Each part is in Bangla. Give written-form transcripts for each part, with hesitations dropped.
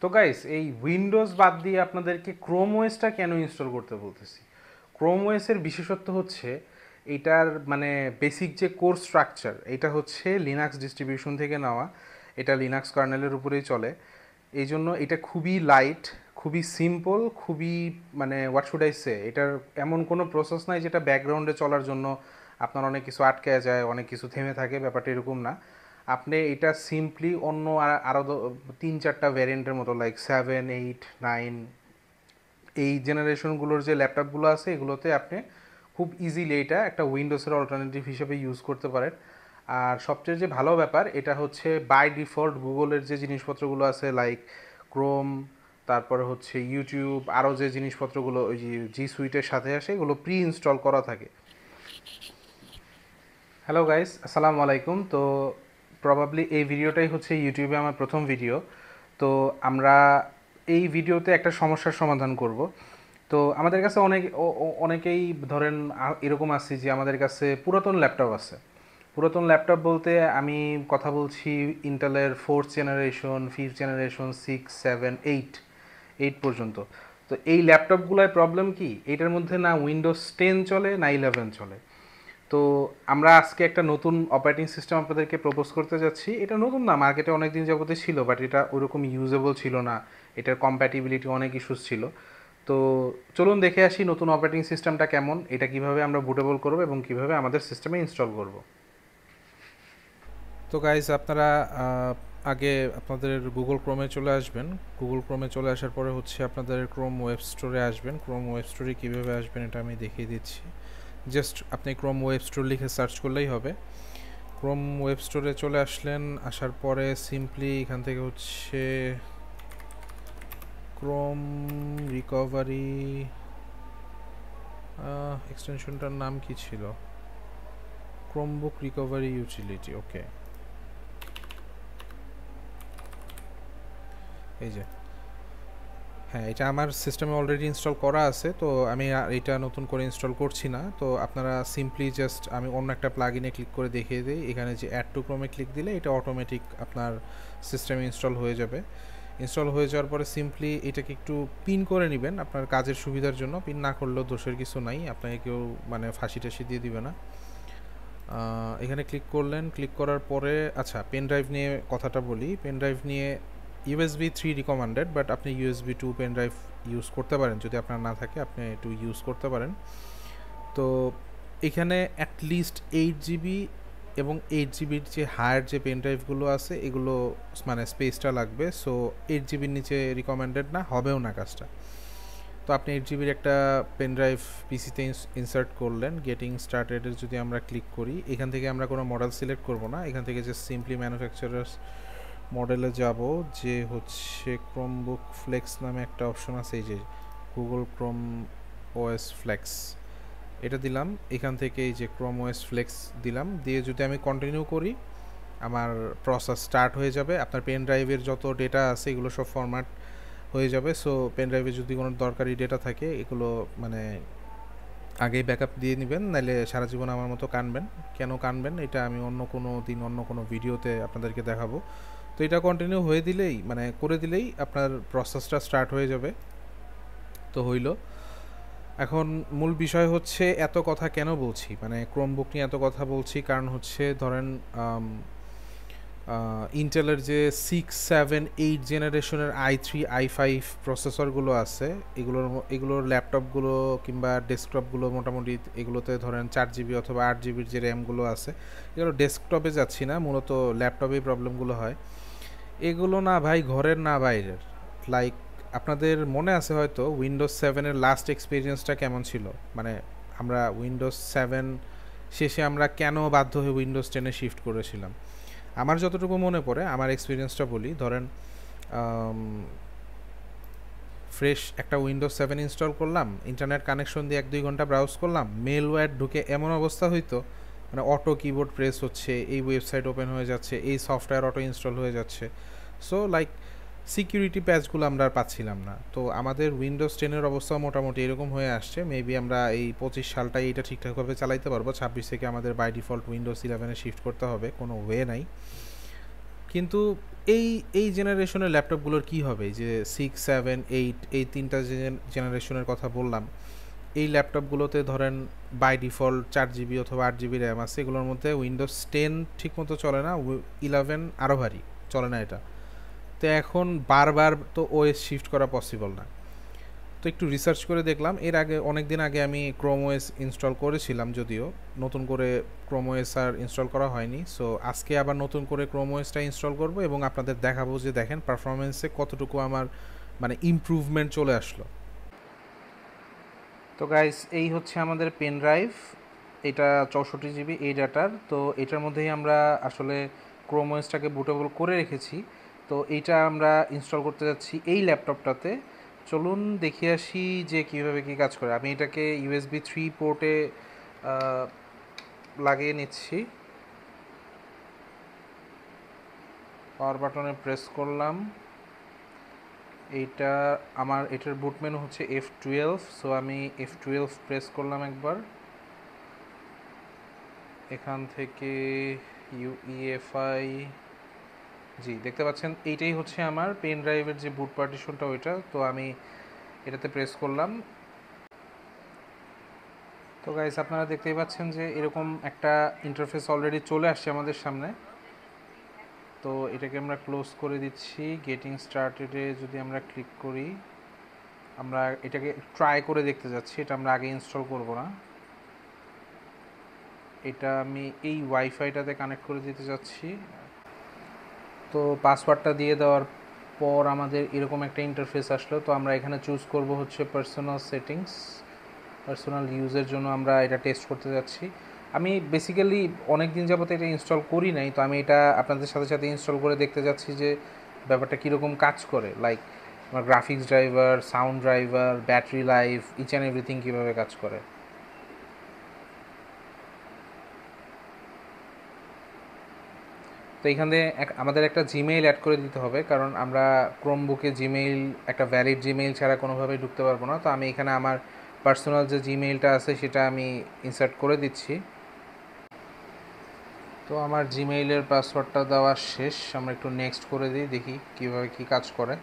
তো গাইস, এই উইন্ডোজ বাদ দিয়ে আপনাদেরকে ক্রোম ওএসটা কেন ইনস্টল করতে বলতেছি? ক্রোম ওএসের বিশেষত্ব হচ্ছে এটার মানে বেসিক যে কোর স্ট্রাকচার, এটা হচ্ছে লিনাক্স ডিস্ট্রিবিউশন থেকে নেওয়া। এটা লিনাক্স কার্নেলের উপরেই চলে। এই জন্য এটা খুবই লাইট, খুবই সিম্পল, খুবই মানে হোয়াট শুড আই সে, এটার এমন কোনো প্রসেস নাই যেটা ব্যাকগ্রাউন্ডে চলার জন্য আপনার অনেক কিছু আটকে যায়, অনেক কিছু থেমে থাকে। ব্যাপারটা এরকম না। আপনি এটা সিম্পলি অন্য আরও 3-4টা ভ্যারিয়েন্টের মতো লাইক 7, 8, 9 এই জেনারেশনগুলোর যে ল্যাপটপগুলো আছে এগুলোতে আপনি খুব ইজিলি এটা একটা উইন্ডোজের অল্টারনেটিভ হিসেবে ইউজ করতে পারেন। আর সবচেয়ে যে ভালো ব্যাপার, এটা হচ্ছে বাই ডিফল্ট গুগলের যে জিনিসপত্রগুলো আছে লাইক ক্রোম, তারপরে হচ্ছে ইউটিউব, আরও যে জিনিসপত্রগুলো ওই যে জি সুইটের সাথে আসে এগুলো প্রি ইনস্টল করা থাকে। হ্যালো গাইস, আসসালামু আলাইকুম। তো প্রবাবলি এই ভিডিওটাই হচ্ছে ইউটিউবে আমার প্রথম ভিডিও। তো আমরা এই ভিডিওতে একটা সমস্যার সমাধান করব। তো আমাদের কাছে অনেকেই ধরেন এরকম আছে যে আমাদের কাছে পুরাতন ল্যাপটপ আছে। পুরাতন ল্যাপটপ বলতে আমি কথা বলছি ইন্টেলের 4th জেনারেশন, 5th জেনারেশন, 6, 7, 8 পর্যন্ত। তো এই ল্যাপটপগুলোয় প্রবলেম কি, এটার মধ্যে না উইন্ডোজ 10 চলে না 11 চলে। তো আমরা আজকে একটা নতুন অপারেটিং সিস্টেম আপনাদেরকে প্রপোজ করতে যাচ্ছি। এটা নতুন না, মার্কেটে অনেক দিন যাবতে ছিল, বাট এটা ওরকম ইউজেবল ছিল না। এটার কম্প্যাটিবিলিটি অনেক ইস্যুস ছিল। তো চলুন দেখে আসি নতুন অপারেটিং সিস্টেমটা কেমন, এটা কিভাবে আমরা বুটেবল করব এবং কিভাবে আমাদের সিস্টেমে ইনস্টল করব। তো গাইজ আপনারা আগে আপনাদের গুগল ক্রোমে চলে আসবেন। গুগল ক্রোমে চলে আসার পরে হচ্ছে আপনাদের ক্রোম ওয়েব স্টোরে আসবেন। ক্রোম ওয়েব স্টোরে কীভাবে আসবেন এটা আমি দেখিয়ে দিচ্ছি। জাস্ট আপনি ক্রোম ওয়েব স্টোর লিখে সার্চ করলেই হবে। ক্রোম ওয়েব স্টোরে চলে আসলেন, আসার পরে সিম্পলি এখান থেকে হচ্ছে ক্রোম রিকভারি এক্সটেনশনটার নাম কি ছিল, ক্রোমবুক রিকভারি ইউটিলিটি। ওকে, এই যে, হ্যাঁ, এটা আমার সিস্টেমে অলরেডি ইনস্টল করা আছে, তো আমি এটা নতুন করে ইনস্টল করছি না। তো আপনারা সিম্পলি জাস্ট আমি অন্য একটা প্লাগইনে ক্লিক করে দেখিয়ে দিই। এখানে যে অ্যাড টু ক্রোমে ক্লিক দিলে এটা অটোমেটিক আপনার সিস্টেমে ইনস্টল হয়ে যাবে। ইনস্টল হয়ে যাওয়ার পরে সিম্পলি এটাকে একটু পিন করে নেবেন আপনার কাজের সুবিধার জন্য। পিন না করলেও দোষের কিছু নাই, আপনাকে কেউ মানে ফাঁসি টাসি দিয়ে দিবে না। এখানে ক্লিক করলেন, ক্লিক করার পরে আচ্ছা পেন ড্রাইভ নিয়ে কথাটা বলি। পেন ড্রাইভ নিয়ে USB 3 রিকমেন্ডেড, বাট আপনি USB 2 পেন ড্রাইভ ইউজ করতে পারেন। যদি আপনার না থাকে আপনি 2 ইউজ করতে পারেন। তো এখানে অ্যাটলিস্ট 8 GB এবং 8 GBর যে হায়ার যে পেন ড্রাইভগুলো আছে এগুলো মানে স্পেসটা লাগবে। সো 8 GBর নিচে রিকমেন্ডেড না, হবেও না কাজটা। তো আপনি 8 GBর একটা পেন ড্রাইভ পিসিতে ইনসার্ট করলেন। গেটিং স্টার্টেডের যদি আমরা ক্লিক করি, এখান থেকে আমরা কোনো মডেল সিলেক্ট করব না, এখান থেকে যে সিম্পলি ম্যানুফ্যাকচারার্স মডেলে যাব, যে হচ্ছে ক্রোমবুক ফ্লেক্স নামে একটা অপশন আছে, এই যে গুগল ক্রোম ওএস ফ্লেক্স, এটা দিলাম। এখান থেকে এই যে ক্রোম ওএস ফ্লেক্স দিলাম, দিয়ে যদি আমি কন্টিনিউ করি আমার প্রসেস স্টার্ট হয়ে যাবে। আপনার পেন ড্রাইভের যত ডেটা আছে এগুলো সব ফরম্যাট হয়ে যাবে। সো পেন ড্রাইভে যদি কোনো দরকারি ডেটা থাকে এগুলো মানে আগেই ব্যাকআপ দিয়ে নেবেন, নাহলে সারা জীবন আমার মতো কানবেন। কেন কানবেন এটা আমি অন্য কোনো দিন অন্য কোনো ভিডিওতে আপনাদেরকে দেখাবো। তো এটা কন্টিনিউ হয়ে দিলেই মানে করে দিলেই আপনার প্রসেসটা স্টার্ট হয়ে যাবে। তো হইল। এখন মূল বিষয় হচ্ছে এত কথা কেন বলছি, মানে ক্রোমবুক নিয়ে এত কথা বলছি কারণ হচ্ছে ধরেন ইন্টেলের যে 6, 7, 8 জেনারেশনের i3 i5 প্রসেসরগুলো আছে এগুলোর ল্যাপটপগুলো কিংবা ডেস্কটপগুলো মোটামুটি এগুলোতে ধরেন 4 GB অথবা 8 GBর যে র্যামগুলো আছে এগুলো ডেস্কটপে যাচ্ছি না, মূলত ল্যাপটপেই প্রবলেমগুলো হয়। এগুলো না ভাই ঘরের না বাইরের। লাইক আপনাদের মনে আছে হয়তো উইন্ডোজ 7-এর লাস্ট এক্সপিরিয়েন্সটা কেমন ছিল, মানে আমরা উইন্ডোজ 7 শেষে আমরা কেন বাধ্য হয়ে উইন্ডোজ 10-এ শিফট করেছিলাম। আমার যতটুকু মনে পড়ে আমার এক্সপিরিয়েন্সটা বলি। ধরেন ফ্রেশ একটা উইন্ডোজ 7 ইনস্টল করলাম, ইন্টারনেট কানেকশন দিয়ে 1-2 ঘন্টা ব্রাউজ করলাম, মেলওয়্যার ঢুকে এমন অবস্থা হইতো মানে অটো কিবোর্ড প্রেস হচ্ছে, এই ওয়েবসাইট ওপেন হয়ে যাচ্ছে, এই সফটওয়্যার অটো ইনস্টল হয়ে যাচ্ছে। সো লাইক সিকিউরিটি প্যাচগুলো আমরা আর পাচ্ছিলাম না। তো আমাদের উইন্ডোজ 10-এর অবস্থাও মোটামুটি এরকম হয়ে আসছে। মেবি আমরা এই 25 সালটাই এটা ঠিকঠাকভাবে চালাইতে পারবো, 26 থেকে আমাদের বাই ডিফল্ট উইন্ডোজ 11-এ শিফট করতে হবে, কোনো ওয়ে নাই। কিন্তু এই এই জেনারেশনের ল্যাপটপগুলোর কি হবে, যে 6, 7, 8 এই তিনটা জেনারেশনের কথা বললাম, এই ল্যাপটপগুলোতে ধরেন বাই ডিফল্ট 4 জিবি অথবা 8 জিবি র্যাম আছে, এগুলোর মধ্যে উইন্ডোজ 10 ঠিকমতো চলে না, 11 আরও ভারী চলে না এটা। তো এখন বারবার তো ওএস শিফট করা পসিবল না। তো একটু রিসার্চ করে দেখলাম, এর আগে অনেক দিন আগে আমি ক্রোম ওএস ইনস্টল করেছিলাম, যদিও নতুন করে ক্রোম ওএস আর ইনস্টল করা হয়নি। সো আজকে আবার নতুন করে ক্রোম ওএসটা ইনস্টল করব এবং আপনাদের দেখাবো যে দেখেন পারফরমেন্সে কতটুকু আমার মানে ইমপ্রুভমেন্ট চলে আসলো। তো গাইস, এই হচ্ছে আমাদের পেন ড্রাইভ, এটা 64 জিবি এই ডাটার। তো এটার মধ্যেই আমরা আসলে ক্রোম ওএসটাকে বুটেবল করে রেখেছি। তো এইটা আমরা ইনস্টল করতে যাচ্ছি এই ল্যাপটপটাতে। চলুন দেখে আসি যে কীভাবে কী কাজ করে। আমি এটাকে ইউএসবি 3 পোর্টে লাগিয়ে নিচ্ছি। পাওয়ার বাটনে প্রেস করলাম। এইটা আমার এটার বুট মেনু হচ্ছে F12। সো আমি F12 প্রেস করলাম একবার। এখান থেকে UEFI, জি দেখতে পাচ্ছেন এইটাই হচ্ছে আমার পেন ড্রাইভের যে বুট পার্টিশনটা ওইটা। তো আমি এটাতে প্রেস করলাম। তো গাইস, আপনারা দেখতেই পাচ্ছেন যে এরকম একটা ইন্টারফেস অলরেডি চলে আসছে আমাদের সামনে। তো এটাকে আমরা ক্লোজ করে দিচ্ছি। গেটিং স্টার্টেডে যদি আমরা ক্লিক করি, আমরা এটাকে ট্রাই করে দেখতে যাচ্ছি, এটা আমরা আগে ইনস্টল করব না। এটা আমি এই ওয়াইফাইটাতে কানেক্ট করে দিতে যাচ্ছি। তো পাসওয়ার্ডটা দিয়ে দেওয়ার পর আমাদের এরকম একটা ইন্টারফেস আসলো। তো আমরা এখানে চুজ করব হচ্ছে পার্সোনাল সেটিংস। পার্সোনাল ইউজের জন্য আমরা এটা টেস্ট করতে যাচ্ছি। আমি বেসিক্যালি অনেক দিন যাবত এটা ইনস্টল করি নাই, তো আমি এটা আপনাদের সাথে সাথে ইনস্টল করে দেখতে যাচ্ছি যে ব্যাপারটা কীরকম কাজ করে। লাইক আমার graphics driver, sound driver, battery life, each and everything কীভাবে কাজ করে। তো এইখানে আমাদের একটা জিমেইল অ্যাড করে দিতে হবে, কারণ আমরা ক্রোমবুকে জিমেইল, একটা ভ্যালিড জিমেইল ছাড়া কোনোভাবেই ঢুকতে পারবো না। তো আমি এখানে আমার পার্সোনাল যে জিমেইলটা আছে সেটা আমি ইনসার্ট করে দিচ্ছি। তো আমার জিমেইলের পাসওয়ার্ডটা দেওয়া শেষ। আমরা একটু নেক্সট করে দিই, দেখি কীভাবে কী কাজ করে।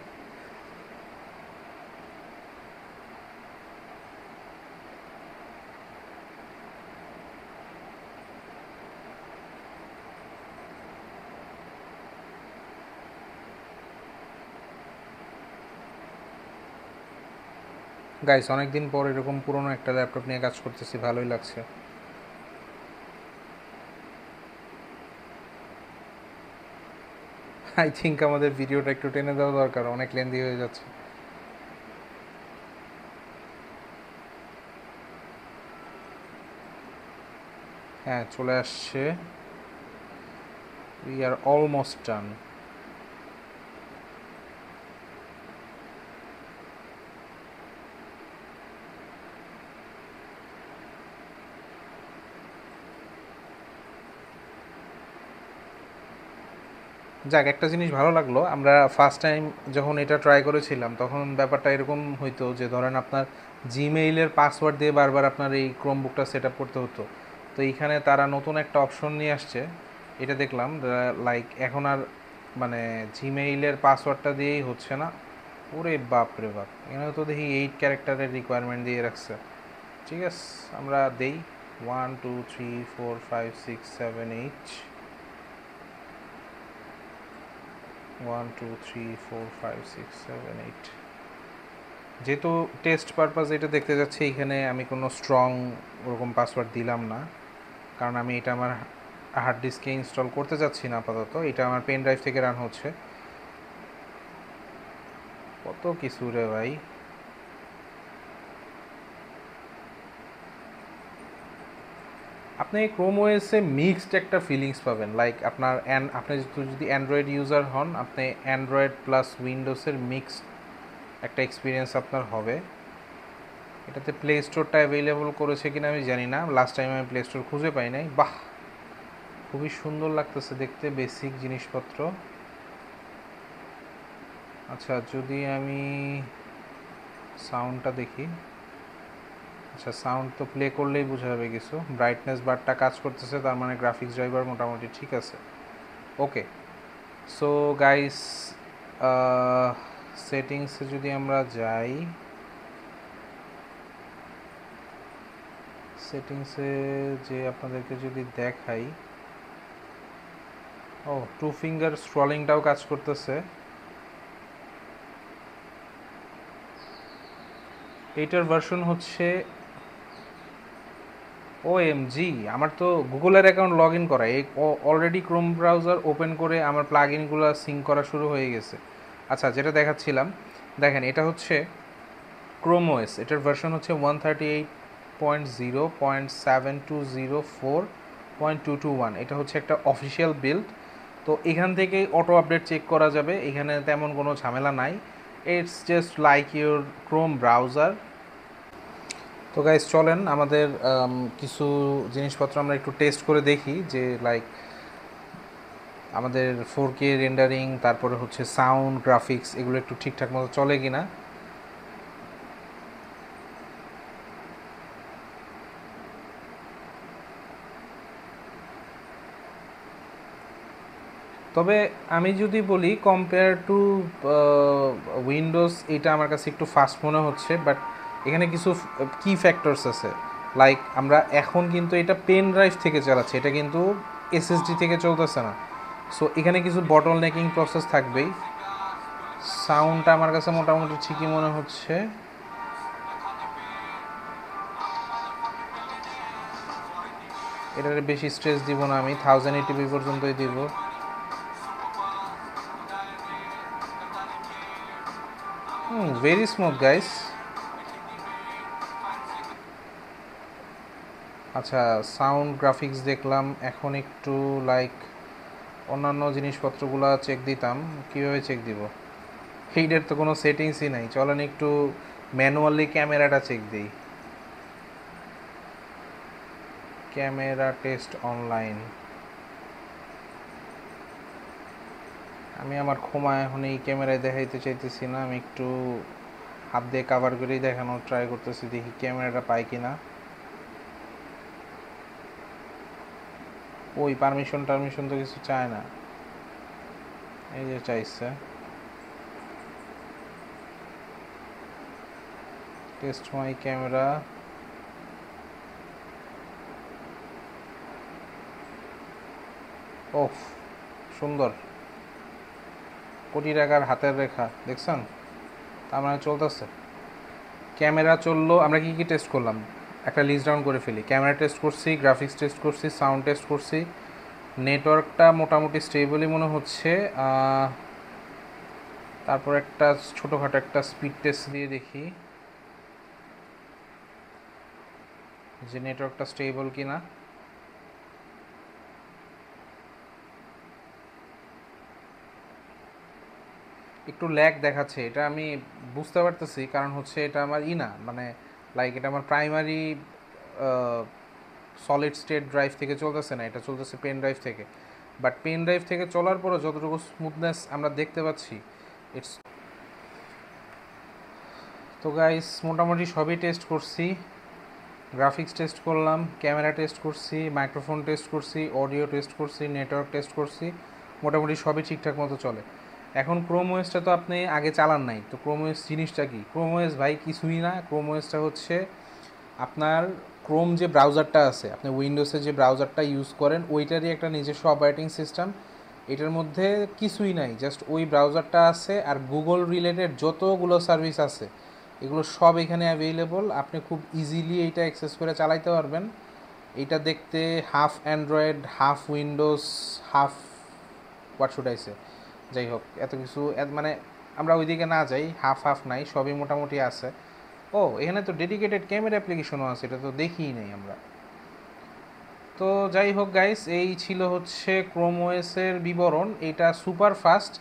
গাইস, অনেকদিন পর এরকম পুরনো একটা ল্যাপটপ নিয়ে কাজ করতেছি, ভালোই লাগছে। আই থিঙ্ক আমাদের ভিডিওটা একটু টেনে দেওয়া দরকার, অনেক লেন্দি হয়ে যাচ্ছে। হ্যাঁ, চলে আসছে। We are almost done. যাক, একটা জিনিস ভালো লাগলো, আমরা ফার্স্ট টাইম যখন এটা ট্রাই করেছিলাম তখন ব্যাপারটা এরকম হইতো যে ধরেন আপনার জিমেইলের পাসওয়ার্ড দিয়ে বারবার আপনার এই ক্রোমবুকটা সেট আপ করতে হতো। তো এইখানে তারা নতুন একটা অপশন নিয়ে আসছে, এটা দেখলাম। লাইক এখন আর মানে জিমেইলের পাসওয়ার্ডটা দিয়েই হচ্ছে না। ওরে বাপ রে বাপ, এখানে তো দেখি 8 ক্যারেক্টারের রিকোয়ারমেন্ট দিয়ে রাখছে। ঠিক আছে, আমরা দেই 1 2 3 4 5 6 7 8, 1 2 3 4 5 6 7 8। যেহেতু টেস্ট পারপাস এটা দেখতে যাচ্ছে, এখানে আমি কোনো স্ট্রং ওরকম পাসওয়ার্ড দিলাম না, কারণ আমি এটা আমার হার্ড ডিস্কে ইনস্টল করতে যাচ্ছি না আপাতত। এটা আমার পেন ড্রাইভ থেকে রান হচ্ছে। কত কিছু রে ভাই। আপনি ক্রোম ওএসে মিক্সড একটা ফিলিংস পাবেন। লাইক আপনি যদি অ্যান্ড্রয়েড ইউজার হন, আপনি অ্যান্ড্রয়েড প্লাস উইন্ডোজের মিক্সড একটা এক্সপিরিয়েন্স আপনার হবে। এটাতে প্লে স্টোরটা অ্যাভেলেবল করেছে কিনা আমি জানি না, লাস্ট টাইম আমি প্লে স্টোর খুঁজে পাই নাই। বাহ, খুবই সুন্দর লাগতেছে দেখতে, বেসিক জিনিসপত্র। আচ্ছা, যদি আমি সাউন্ডটা দেখি। আচ্ছা, সাউন্ড তো প্লে করলেই বোঝা যাবে কিছু। ব্রাইটনেস বারটা কাজ করতেছে, তার মানে গ্রাফিক্স ড্রাইভার মোটামুটি ঠিক আছে। ওকে, সো গাইস, সেটিংসে যদি আমরা যাই, সেটিংসে যে আপনাদেরকে যদি দেখাই, ও টু ফিঙ্গার স্ক্রলিংটাও কাজ করতেছে। এইটার ভার্সন হচ্ছে OMG, আমার তো গুগলের অ্যাকাউন্ট লগ ইন করা, এই অলরেডি ক্রোম ব্রাউজার ওপেন করে আমার প্লাগ ইনগুলো সিঙ্ক করা শুরু হয়ে গেছে। আচ্ছা, যেটা দেখাচ্ছিলাম, দেখেন এটা হচ্ছে ক্রোম ওএস, এটার ভার্সন হচ্ছে 138.0.720.4.221। এটা হচ্ছে একটা অফিসিয়াল বিল্ড। তো এখান থেকেই অটো আপডেট চেক করা যাবে, এখানে তেমন কোনো ঝামেলা নাই। It's just like your Chrome browser. তো গাইস চলেন আমাদের কিছু জিনিসপত্র আমরা একটু টেস্ট করে দেখি, যে লাইক আমাদের 4K রেন্ডারিং, তারপরে হচ্ছে সাউন্ড, গ্রাফিক্স, এগুলো একটু ঠিকঠাক মতো চলে কিনা। তবে আমি যদি বলি কম্পেয়ার টু উইন্ডোজ, এটা আমার কাছে একটু ফাস্ট মনে হচ্ছে, বাট এখানে কিছু কি ফ্যাক্টরস আছে। লাইক আমরা এখন কিন্তু এটা পেন ড্রাইভ থেকে চালাচ্ছি, এটা কিন্তু SSD থেকে চলতেছে না। সো এখানে কিছু বটল নেকিং প্রসেস থাকবেই। সাউন্ডটা আমার কাছে মোটামুটি ঠিকই মনে হচ্ছে। এটার বেশি স্ট্রেস দিব না, আমি 1080p পর্যন্তই দিব। Very smooth guys. আচ্ছা, সাউন্ড, গ্রাফিক্স দেখলাম, এখন একটু লাইক অন্যান্য জিনিসপত্রগুলো চেক দিতাম। কীভাবে চেক দিব? এইটার তো কোনো সেটিংসই নাই, চলেন একটু ম্যানুয়ালি ক্যামেরাটা চেক দিই। Camera test online. আমি আমার ক্ষমা এখন এই ক্যামেরায় দেখাইতে চাইতেছি না, আমি একটু হাত দিয়ে কাভার করেই দেখানোর ট্রাই করতেছি, দেখি ক্যামেরাটা পাই কিনা। ওই পারমিশন তো কিছু চায় না, এই যে চাইছে টেস্ট মাই ক্যামেরা। ওফ, সুন্দর, কোটি টাকার হাতের রেখা দেখছেন, তার মানে চলতেছে। ক্যামেরা চললো। আমরা কি কি টেস্ট করলাম একটা লিস্ট ডাউন করে ফেলি। ক্যামেরা টেস্ট করছি, গ্রাফিক্স টেস্ট করছি, সাউন্ড টেস্ট করছি, নেটওয়ার্কটা মোটামুটি স্টেবলই মনে হচ্ছে। তারপর একটা ছোটোখাটো একটা স্পিড টেস্ট দিয়ে দেখি যে নেটওয়ার্কটা স্টেবল কিনা। একটু ল্যাগ দেখাচ্ছে, এটা আমি বুঝতে পারতেছি, কারণ হচ্ছে এটা আমার না মানে লাইক এটা আমার প্রাইমারি সলিড স্টেট ড্রাইভ থেকে চলতেছে না, এটা চলতেছে পেন ড্রাইভ থেকে। বাট পেন ড্রাইভ থেকে চলার পরও যতটুকু স্মুথনেস আমরা দেখতে পাচ্ছি, ইটস। তো গাইস মোটামুটি সবই টেস্ট করছি, গ্রাফিক্স টেস্ট করলাম, ক্যামেরা টেস্ট করছি, মাইক্রোফোন টেস্ট করছি, অডিও টেস্ট করছি, নেটওয়ার্ক টেস্ট করছি, মোটামুটি সবই ঠিকঠাক মতো চলে। এখন ক্রোম ওএসটা তো আপনি আগে চালান নাই, তো ক্রোম ওএস জিনিসটা কি? ক্রোম ওএস ভাই কিছুই না, ক্রোম ওএসটা হচ্ছে আপনার ক্রোম যে ব্রাউজারটা আছে, আপনি উইন্ডোজে যে ব্রাউজারটা ইউজ করেন ওইটারই একটা নিজস্ব অপারেটিং সিস্টেম। এটার মধ্যে কিছুই নাই, জাস্ট ওই ব্রাউজারটা আছে, আর গুগল রিলেটেড যতগুলো সার্ভিস আছে এগুলো সব এখানে অ্যাভেলেবল। আপনি খুব ইজিলি এইটা অ্যাক্সেস করে চালাইতে পারবেন। এইটা দেখতে half Android, half Windows, half what should I say, যাই হোক এত কিছু মানে আমরা ওইদিকে না যাই, হাফ হাফ নাই, সবই মোটামুটি আছে। ও এখানে তো ডেডিকেটেড ক্যামেরা অ্যাপ্লিকেশনও আছে, এটা তো দেখিই নাই আমরা। তো যাই হোক গাইস, এই ছিল হচ্ছে ক্রোম ওএসের বিবরণ। এটা সুপার ফাস্ট,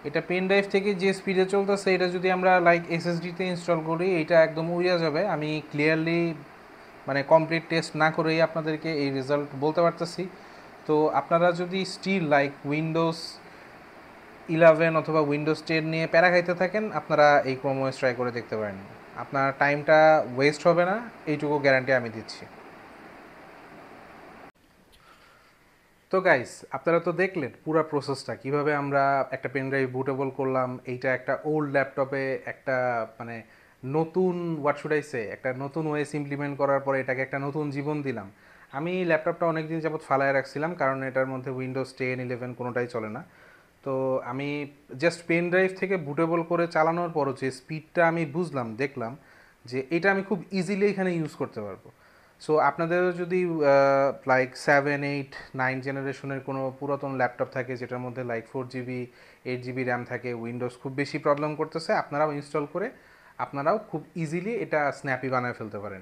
এটা পেন ড্রাইভ থেকে যে স্পিডে চলতেছে, এটা যদি আমরা লাইক SSDতে ইনস্টল করি এটা একদম উড়িয়ে যাবে। আমি ক্লিয়ারলি মানে কমপ্লিট টেস্ট না করেই আপনাদেরকে এই রেজাল্ট বলতে পারতেছি। তো আপনারা যদি স্টিল লাইক উইন্ডোজ 11 অথবা উইন্ডোজ 10 নিয়ে প্যারা খাইতে থাকেন, আপনারা এই ক্রোম ওএস ট্রাই করে দেখতে পারেন, আপনার টাইমটা ওয়েস্ট হবে না, এইটুকু গ্যারান্টি আমি দিচ্ছি। তো গাইস, আপনারা তো দেখলেন পুরো প্রসেসটা কিভাবে আমরা একটা পেন ড্রাইভ বুটেবল করলাম। এইটা একটা ওল্ড ল্যাপটপে একটা মানে নতুন হোয়াট শুড আই সে একটা নতুন ওয়েস ইমপ্লিমেন্ট করার পরে এটাকে একটা নতুন জীবন দিলাম। আমি ল্যাপটপটা অনেক দিন যাবত ফালায় রাখছিলাম কারণ এটার মধ্যে উইন্ডোজ 10 11 কোনোটাই চলে না। তো আমি জাস্ট পেন ড্রাইভ থেকে বুটেবল করে চালানোর পরও যে স্পিডটা আমি বুঝলাম, দেখলাম যে এটা আমি খুব ইজিলি এখানে ইউজ করতে পারবো। সো আপনাদেরও যদি লাইক 7 8 9 জেনারেশনের কোনো পুরাতন ল্যাপটপ থাকে যেটার মধ্যে লাইক 4 জিবি 8 জিবি র্যাম থাকে, উইন্ডোজ খুব বেশি প্রবলেম করতেছে, আপনারাও ইনস্টল করে আপনারাও খুব ইজিলি এটা স্ন্যাপি বানায় ফেলতে পারেন।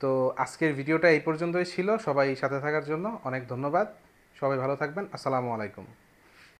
তো আজকের ভিডিওটা এই পর্যন্তই ছিল। সবাই সাথে থাকার জন্য অনেক ধন্যবাদ। সবাই ভালো থাকবেন। আসসালামু আলাইকুম।